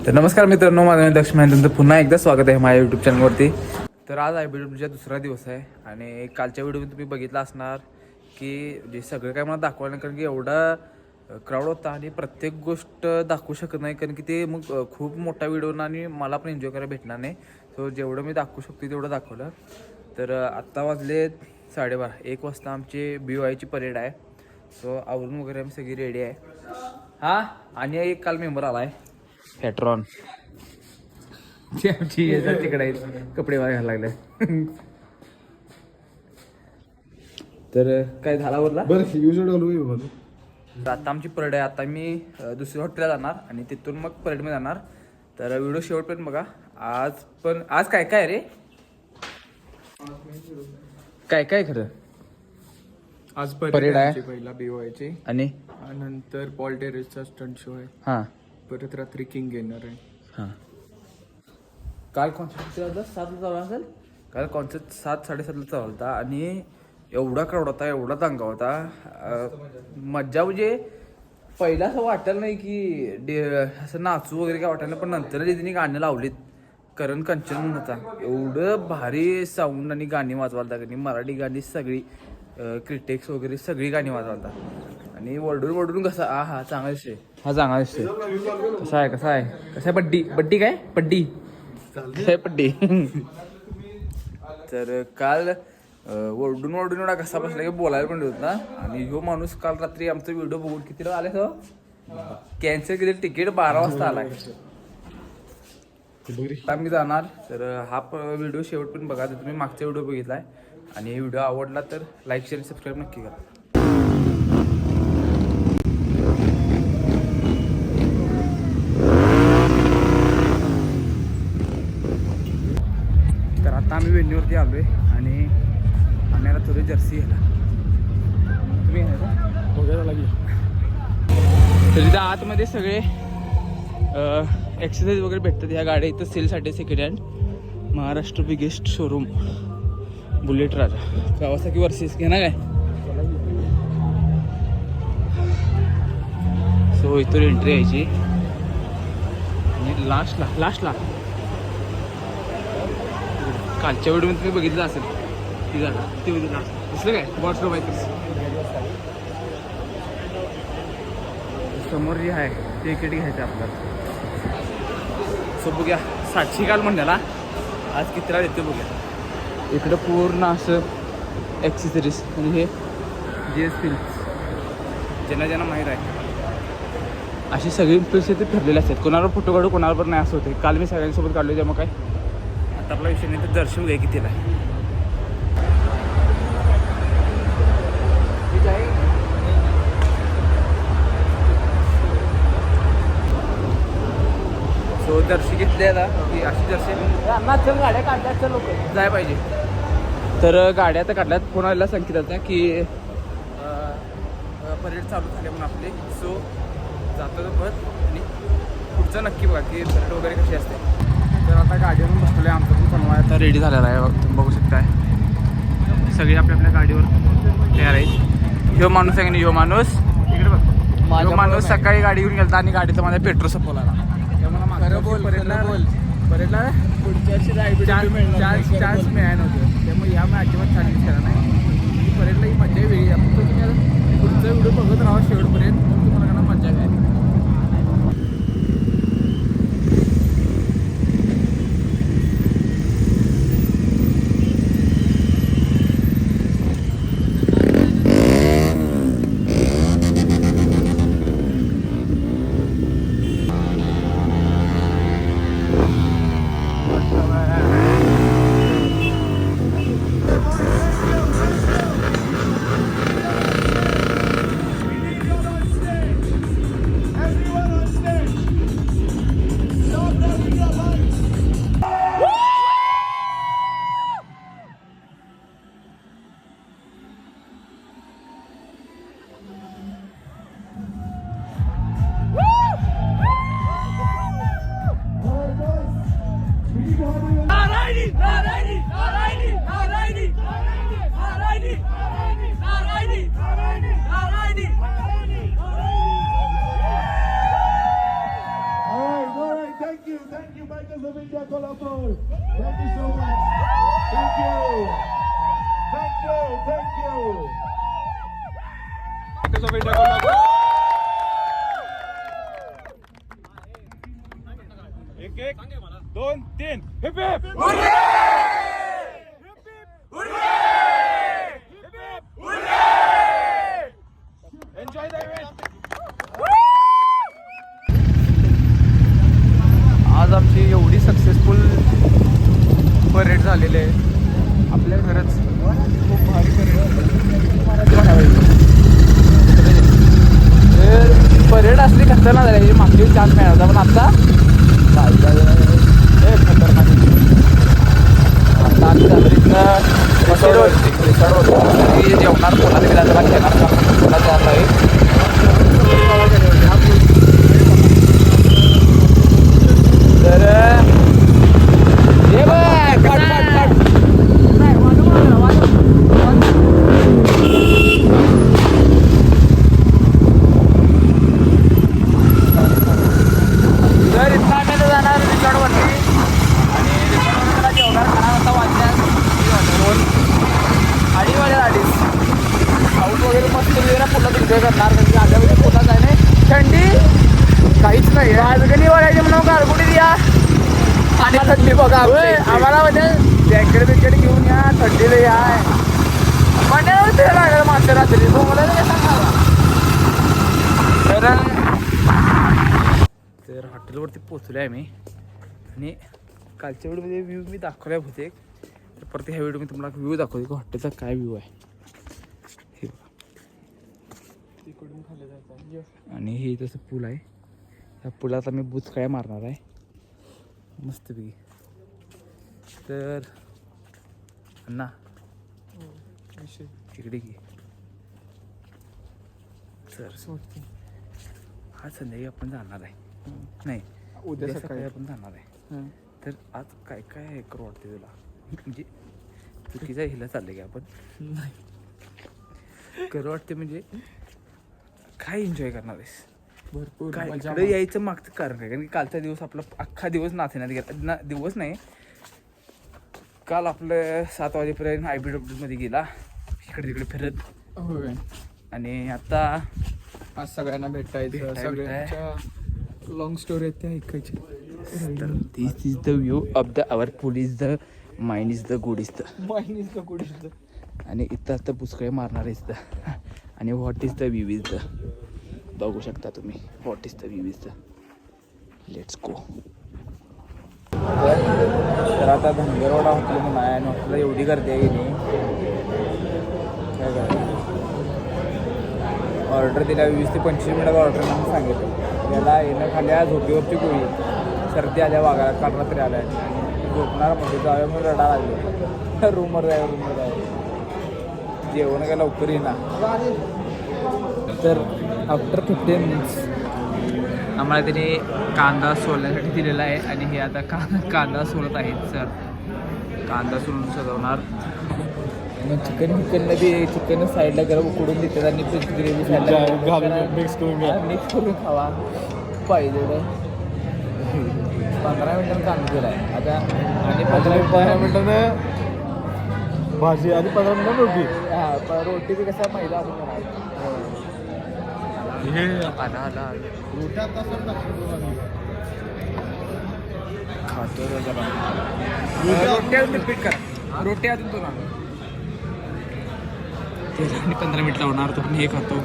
तर नमस्कार मित्रांनो, माझं नाव लक्ष्मी आहे. तुमचं पुन्हा एकदा स्वागत आहे माझ्या यूट्यूब चॅनलवरती. तर आज IBWचा दुसरा दिवस आहे आणि कालच्या व्हिडिओमध्ये तुम्ही बघितलं असणार की जे सगळं काय मला दाखवलं नाही, कारण की एवढा क्राऊड होता आणि प्रत्येक गोष्ट दाखवू शकत नाही, कारण की ते मग खूप मोठा व्हिडिओ ना आणि मला पण एन्जॉय करायला भेटणार नाही. सो जेवढं मी दाखवू शकतो तेवढं दाखवलं. तर आत्ता वाजले 12:30, 1 वाजता आमची BYची परेड आहे. सो आवरून वगैरे आम्ही सगळी रेडी आहे. हां, आणि एक काल मेंबर आला आहे पॅट्रॉन, तिकडे कपडे घालायला लागले. तर काय झाला वरला बरं. आता आमची परेड आहे. आता मी दुसऱ्या हॉटेलला जाणार आणि तिथून मग परेडमध्ये जाणार. तर व्हिडिओ शेवटपर्यंत बघा. आज काय काय रे, काय काय खरं आज परेड आहे. पहिला BYची आणि नंतर पॉल टेरेसचा स्टंट शो आहे. हां परत रात्री किंग येणार आहे. हां, काल कॉन्सर्ट 7ला चालू असेल. काल कॉन्सर्ट 7-7:30ला चालू होता आणि एवढा क्राऊड होता, एवढा दंगा होता. मज्जा म्हणजे पहिला असं वाटलं नाही की असं नाचू वगैरे काय वाटलं नाही, पण नंतर तिने गाणं लावलीत. करण कंचन म्हणून होता, एवढं भारी साऊंड आणि गाणी वाजवायला लागली. मराठी गाणी सगळी, क्रिटिक्स वगैरे सगळी गाणी वाजवायला आणि वरडून कसा हा चांगला दिसते, हा चांगला दिसते. कसा आहे बड्डी काय पड्डी पड्डी. तर काल ओरडून एवढा कसा बसला की बोलायला पण होत ना. आणि ह्यो माणूस काल रात्री आमचा व्हिडिओ बघून कितीला आले तो कॅन्सल केले, तिकीट 12 वाजता आलाय. मी जाणार. तर हा व्हिडिओ शेवटपर्यंत बघा. तर तुम्ही मागचा व्हिडिओ बघितलाय आणि व्हिडिओ आवडला तर लाईक शेअर सबस्क्राईब नक्की करा. तर आता आम्ही वेन्यूवरती आलो आहे आणि आम्ही आता थोडी जर्सी घ्यायला. तुम्ही वगैरे लागली. तर तिथं आतमध्ये सगळे एक्सरसाइज वगैरे भेटतात. ह्या गाड्या इथं सेलसाठी second hand. Maharashtra biggest showroom Bullet Raja Kawasaki versus घे ना काय. सो इथून एंट्री यायची आणि लास्टला कालच्या व्हिडिओ तुम्ही बघितलं असेल ती जागा, ती दिसलं काय वॉट्सअप आहे. समोर जे आहे तिकीट घ्यायचं आपल्याला. सो बघूया 700 काल म्हणण्याला आज कितीला देतो बघूया. इकडं पूर्ण असं ॲक्सेसरीज आणि हे GS फिल्म्स ज्यांना माहीत आहे अशी सगळी पैसे ते ठरलेले असतात. कोणावर फोटो काढू कोणावर नाही असं होते. काल मी सगळ्यांसोबत काढलो त्यामुळे काय आता आपला विषय नाही. तर दर्शन घ्या कितीला आहे. सो जर्सी घेतली आहे की अशी जर्सी गाड्या काढल्यात लोक जाय पाहिजे. तर गाड्या तर काढल्यात. फोन आलेला संकेताचा की परेड चालू झाली म्हणून आपली. सो जातो परत आणि पुढचं नक्की बघा की परेड वगैरे कशी असते. तर आता गाडीवरून बसलेलं आहे. आमचा पण पनवा आता रेडी झालेला आहे. तुम्ही बघू शकताय सगळे आपल्या गाडीवर तयार आहेत. ह्यो माणूस आहे की नाही, ह्यो माणूस इकडे बघ. ह्यो माणूस सकाळी गाडी घेऊन गेला आणि गाडीचं माझ्या पेट्रोल संपवला. परेडला पुढच्या चान्स मिळायला नव्हतं. त्यामुळे या मी अजिबात छान केला नाही. परेडला ही मजा वेगळी आहे. फक्त तुम्ही पुढचा व्हिडिओ बघत राहा शेवटपर्यंत, मग तुम्हाला का मजा काय. Filmmakers of India Colombo. Thank you so much. Thank you. Thank you. Thank you. एक एक 2 3 heap heap enjoy the event. आज आमची एवढी सक्सेसफुल परेड झालेली आहे. आपल्या घरच खूप भारी परेड असली खतरनाक झाली. मागची चान्स मिळाला पण आता खतरनाक. आता आम्ही झालं इथं जेवणार कोणाला गेला त्याला घेणार कोणाला जायला आहे. तर हे बघ काढ काढ काढ. तर इथं आम्ही आता जाणार रिसॉर्टवरती आणि रिसॉर्टवर त्याला जेवणार खाणार. आता वाजल्यात 2:30 आऊट वगैरे मस्त वगैरे पुन्हा एन्जॉय करणार. कारण की आल्यामध्ये पुन्हा काय नाही थंडी काहीच नाही. राजगणी वळायची म्हणून गारगुडी या आणि थंडी बघा. आम्हाला म्हणजे जॅकेट बिकेट घेऊन या थंडीला या म्हणजे ते लागलं मागच्या रात्री तो मला काय सांगा. तर हॉटेलवरती पोचलो आहे मी आणि कालच्या व्हिडिओमध्ये व्ह्यू मी दाखवले होते. तर परत ह्या व्हिडिओ मी तुम्हाला व्ह्यू दाखवते की हॉटेलचा काय व्ह्यू आहे. हे तिकडून खाली जायचं. आणि हे तसं पूल आहे. ह्या पुलात आम्ही बुचकाळ्या मारणार आहे मस्तपैकी. तर अण्णा तिकडे की तर आज संध्याकाळी आपण जाणार आहे. नाही उद्या सकाळी सकाळी आपण जाणार आहे. तर आज काय काय आहे करू वाटते तुला म्हणजे चुकीच्या हिला चाललंय की आपण नाही करू वाटते म्हणजे काय एन्जॉय करणार आहेस. भरपूर काय मजा. इकडे यायचं मागचं कारण काय कारण की कालचा दिवस आपला अख्खा दिवस नाचण्यात गेला. दिवस नाही काल आपलं 7 वाजेपर्यंत IBW मध्ये गेला इकडे तिकडे फिरत. होय. आणि आता आज सगळ्यांना भेटायचं. सगळ्यांच्या लॉंग स्टोरी आहेत त्या ऐकायची. This is the view of the our pool is the mind is the good is the. माहिनीच का कुठे सुद्धा. आणि इथं आता पुष्कळे मारणार इज द आणि what is the view is the. बघू शकता तुम्ही what is the view is the. Let's go. तर आता धनगरवाडा हॉटेल म्हणून आहे आणि हॉटेलला एवढी गर्दी आहे की नाही काय करायचं. ऑर्डर दिला 20 ते 25 मिनिटात ऑर्डर म्हणून सांगितलं. याला येणं खाल्या झोपेवरची गोळी सर्दी आल्या वागायला काल रात्री आल्या आणि झोपणार म्हणजे जाऊया म्हणून रडा लागले. रूमवर जाऊया जेवण काय लवकर येणार. तर आफ्टर 15 मिनिट्स आम्हाला त्याने कांदा सोलण्यासाठी दिलेला आहे आणि हे आता कांदा सोलत आहेत. सर कांदा सोलून सजवणार. मग चिकन चिकन साईडला गरम उकडून देतात आणि ग्रेव्ही साईडला मिक्स करून खावा पाहिजे. 15 मिनिटांनी कांदा दिला आहे आता आणि 15 मिनिटानं भाजी आणि 15 मिनिटं रोटी. हां रोटी बी कसा मैदा आपण करायचं. खातो जरा रोटी अजून रिपीट करा. रोटी अजून तुला ते 15 मिनिट लावणार तो पण हे खातो.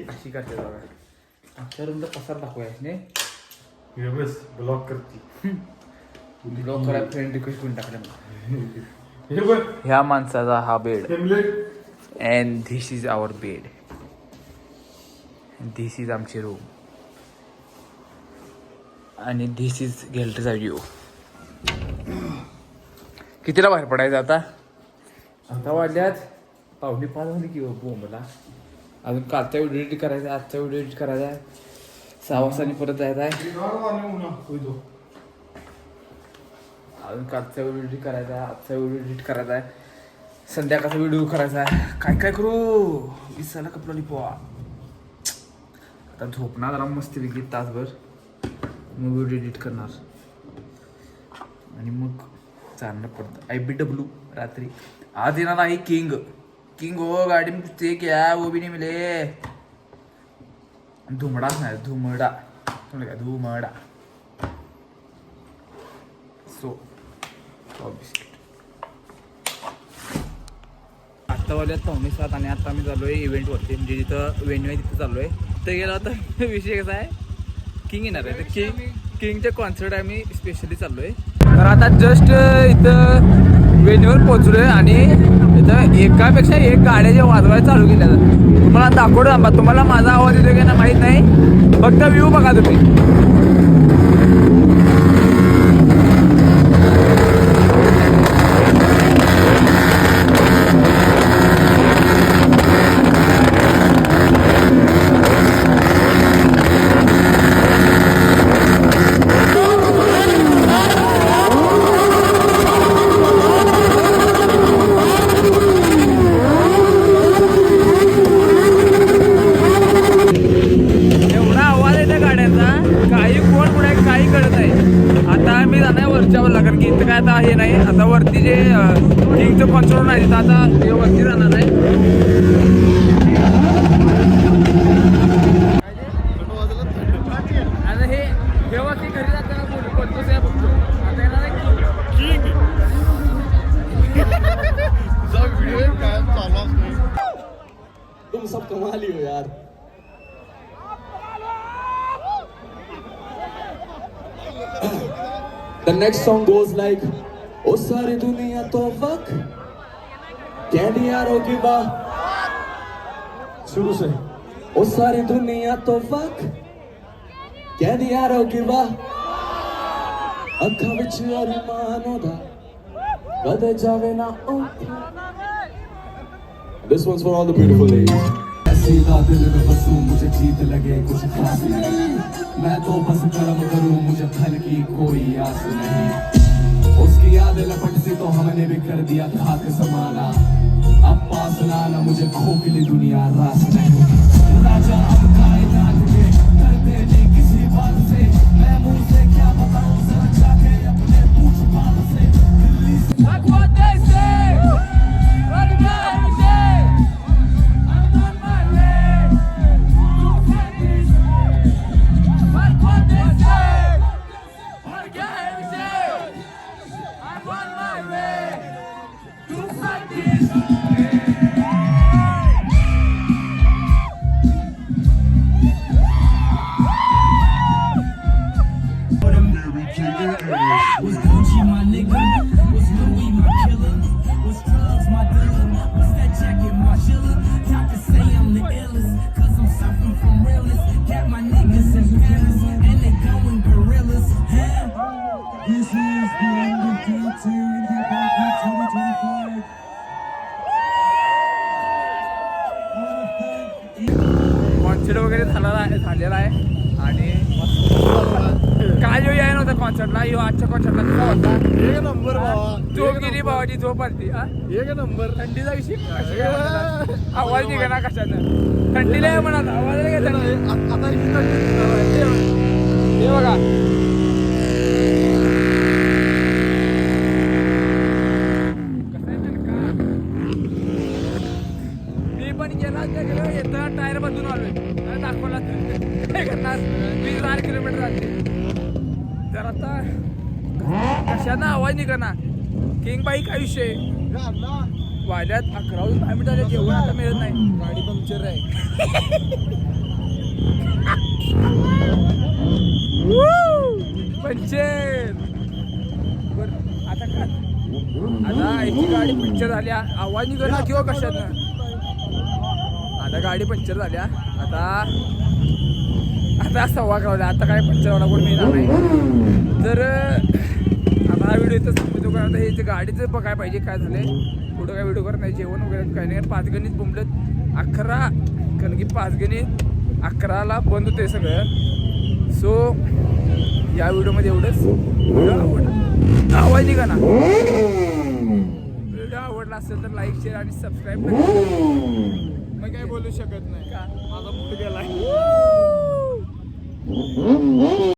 अशी करते बघा. आमच्या रूमचा पसार दाखवायच नाही. ब्लॉक करते. ब्लॉक करा. फ्रेंड रिक्वेस्ट करून टाकलं. ह्या माणसाचा हा bed and this is our bed. This is आमची रूम आणि धिस इज गॅलरीचा व्ह्यू. कितीला बाहेर पडायचं आता. आता वाजल्यात 4:45 झाली की बोंबला. अजून कालचा व्हिडिओ एडिट करायचा आहे. आजचा व्हिडिओ एडिट करायचा आहे. 6 वाजता परत जायचं आहे. अजून कालचा व्हिडिओ एडिट करायचा आहे. आजचा व्हिडिओ एडिट करायचा आहे. संध्याकाळचा व्हिडिओ करायचा आहे. काय काय करू विसायला कपडा लिपवा. आता झोपणार जरा मस्तपैकी तासभर, मग व्हिडिओ एडिट करणार आणि मग चालणार पडतं IBW रात्री. आज येणार आहे किंग. किंग हो गाडी में कुछ क्या वो भी नहीं मिले. धुमडा नाही धुमडा काय धुमडा. सो बिस्किट आत्ता वाजल्यात 6:45 आणि आता आम्ही चाललो आहे इव्हेंटवरती, म्हणजे जिथं वेन्यू आहे तिथं चाललो आहे. तिथं गेला होता. विषय कसा आहे, किंग येणार आहे. तर किंगचे कॉन्सर्ट आहे, आम्ही स्पेशली चाललो आहे. तर आता जस्ट इथं वेन्यूवर पोहोचलो आहे आणि इथं एकापेक्षा एक गाड्या जे वाजवायला चालू केल्या जातात. तुम्हाला दाखवतो थांबा. तुम्हाला माझा आवाज येतो का ना माहीत नाही, फक्त व्ह्यू बघा तुम्ही. कारण की इथं काय आता हे नाही. आता वरती जे किंगचं कॉन्सर्ट आहे तिथं आता हे वरती जाणार आहे. आता हे जेव्हा की घरी जाताना बोलतो बघतो. आता येणार आहे किंग. तुम सब कमाल ही हो यार. The next song goes like, ओ सारी दुनिया तो वक कैंडी यारों की बात. शुरू से ओ सारी दुनिया तो वक कैंडी यारों की बात. अखा विच अरमानों दा कदे जावे ना औखा. This one's for all the beautiful ladies. सीधा दिल में बसूं मुझे जीत लगे कुछ खास नहीं. मैं तो बस कर्म करूं मुझे फल की कोई आस नहीं. उसकी याद लपट से तो हमने भी कर दिया खाक समाना. अब पास लाना मुझे खोखली दुनिया रास नहीं. राजा अब कायनात के करते नहीं किसी बात से. मैं मुंह से क्या बताऊं सर जाके अपने पूछ बात से. दिल्ली से Was Gucci my nigga? Was Louis my killer? Was drugs my dealer? Was that jacket my chiller? Doctors say I'm the illest, cause I'm suffering from realness. Got my niggas in Paris, and they going gorillas. This is the end of Q2 in hip hop 2025. Concert वगैरे झालेला आहे आणि काय जो आहे नव्हता कॉन्सर्टला. यो आजच्या कॉन्सर्टला तुला होता एक नंबर भावा. झोप गेली भावाची झोप आली. एक नंबर. थंडीचा विषय आवाज निघा ना कशानं. थंडीला आहे म्हणा आवाज नाही घेत. आता ही थंडी हे बघा मी पण गेला येताना टायर बदलून आलोय. दाखवला काय करणार 20,000 किलोमीटर जाते. तर आता कशानं आवाज निघा ना. किंग बाई काय विषय वाड्यात 11 वाजून 10 मिनिट झाले. जेवण आता मिळत नाही. गाडी पंक्चर आहे. पंक्चर बरं आता काय आता याची गाडी पंक्चर झाल्या. आवाज निघा ना किंवा कशानं. आता गाडी पंक्चर झाल्या. आता 11:15 आता काय पंक्चर होणार कोण मिळणार नाही. तर आता हा व्हिडिओ इथं सांगतो का. आता हे गाडीचं बघायला पाहिजे काय झालंय. पुढं काय व्हिडिओ करत नाही. जेवण वगैरे काही नाही. 5 गणित बोंबलत 11 कारण की 5 गणित 11ला बंद होते सगळं. सो या व्हिडिओमध्ये एवढंच. व्हिडिओ आवडला आवाज निघा ना. व्हिडिओ आवडला आवडला असेल तर लाईक शेअर आणि सबस्क्राईब करा. मी काही बोलू शकत नाही का? माझा मूड गेलाय